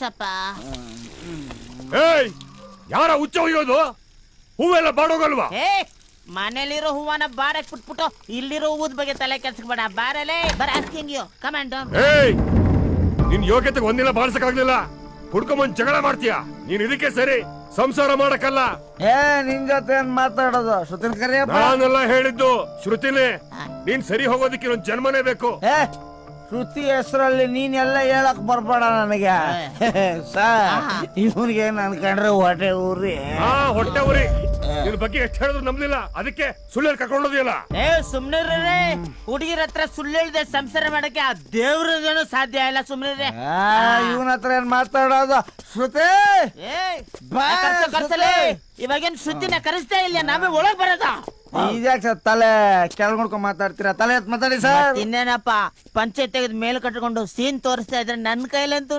ಸಪ್ಪ ಏಯ್ ಯಾರ ಹುಚ್ಚ ಒಯ್ಯೋದು ಹೂವೆಲ್ಲ ಬಾಡೋಗಲ್ವಾ? ಮನೇಲಿರೋ ಹೂವನ ಬಾರಕ್ ಬಿಟ್ಬಿಟ್ಟು ಇಲ್ಲಿರೋ ಹೂವದ ಬಗ್ಗೆ ತಲೆ ಕೆಡ್ಸ್ಬೇಡ. ಬಾರಲೇ ಬರ ಆಸ್ಕಿಂಗ್ ಯು ಕಮಾಂಡ್. ಏಯ್ ನಿನ್ ಯೋಗ್ಯತೆಗೆ ಒಂದಿನ ಬಾಳ್ಸಕ್ಕಾಗ್ಲಿಲ್ಲ, ಹುಡ್ಕೊಂಬಂದ್ ಜಗಳ ಮಾಡ್ತೀಯ. ನೀನ್ ಇದಕ್ಕೆ ಸರಿ, ಸಂಸಾರ ಮಾಡಕ್ಕಲ್ಲ. ನಿನ್ ಜೊತೆ ಏನ್ ಮಾತಾಡೋದು? ಶ್ರುತಿನ ಕರಿಯಪ್ಪ. ನಾನೆಲ್ಲ ಹೇಳಿದ್ದು ಶ್ರುತಿನೇ. ನೀನ್ ಸರಿ ಹೋಗೋದಕ್ಕೆ ಇನ್ನೊಂದ್ ಜನ್ಮನೇ ಬೇಕು. ಶ್ರುತಿ ಹೆಸರಲ್ಲಿ ನೀನ್ ಎಲ್ಲ ಹೇಳಕ್ ಬರ್ಬೇಡ ನನಗೆ. ಇವನ್ಗೆ ನನ್ ಕಂಡ್ರೆ ಹೊಟ್ಟೆ ಊರಿ. ಹೊಟ್ಟೆ ಊರಿ. ನಿನ್ ಬಗ್ಗೆ ಎಷ್ಟು ಹೇಳಿದ್ರು ನಂಬ್ಲಿಲ್ಲ, ಅದಕ್ಕೆ ಸುಳ್ಳು ಕರ್ಕೊಂಡೋದಿಯಲ್ಲ. ಸುಮ್ನೆ ಹುಡುಗಿರ ಹತ್ರ ಸುಳ್ಳು ಹೇಳ್ದೆ ಸಂಸಾರ ಮಾಡಕ್ಕೆ ಆ ದೇವ್ರದೇನು ಸಾಧ್ಯ ಇಲ್ಲ. ಸುಮ್ನೆ ಇವನ ಹತ್ರ ಏನ್ ಮಾತಾಡೋದು? ಶ್ರುತಿ ಇವಾಗೇನ್ ಶ್ರುತಿನ ಕರೆಸ್ತಾ ಇಲ್ಲ, ನಾವೇ ಒಳಗ್ ಬರೋದ. ಇದ್ಯಾಕ್ ಸರ್ ತಲೆ ಕೆಳಗೊಂಡ್ಕೊಂಡ್ ಮಾತಾಡ್ತೀರಾ? ತಲೆ ಎತ್ ಮಾತಾಡಿ ಸರ್. ಇನ್ನೇನಪ್ಪ, ಪಂಚಾಯತ್ ತೆಗೆದ್ ಮೇಲ್ ಕಟ್ಕೊಂಡು ಸೀನ್ ತೋರಿಸ್ತಾ ಇದ್ರೆ ನನ್ ಕೈಲಂತೂ